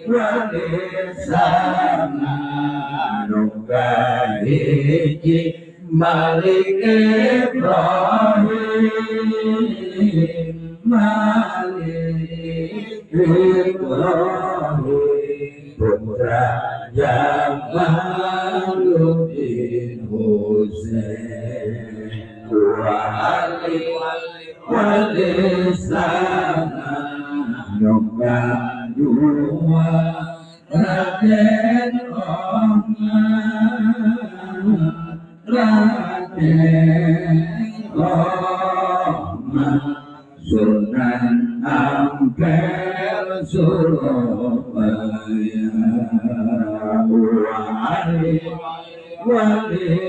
wali sana nungga hiji Malik Ibrahim Malik Ibrahim putra Jamaluddin Husain wali sana nyoba dua Raden Rahmat Sunan Ampel Surabaya wali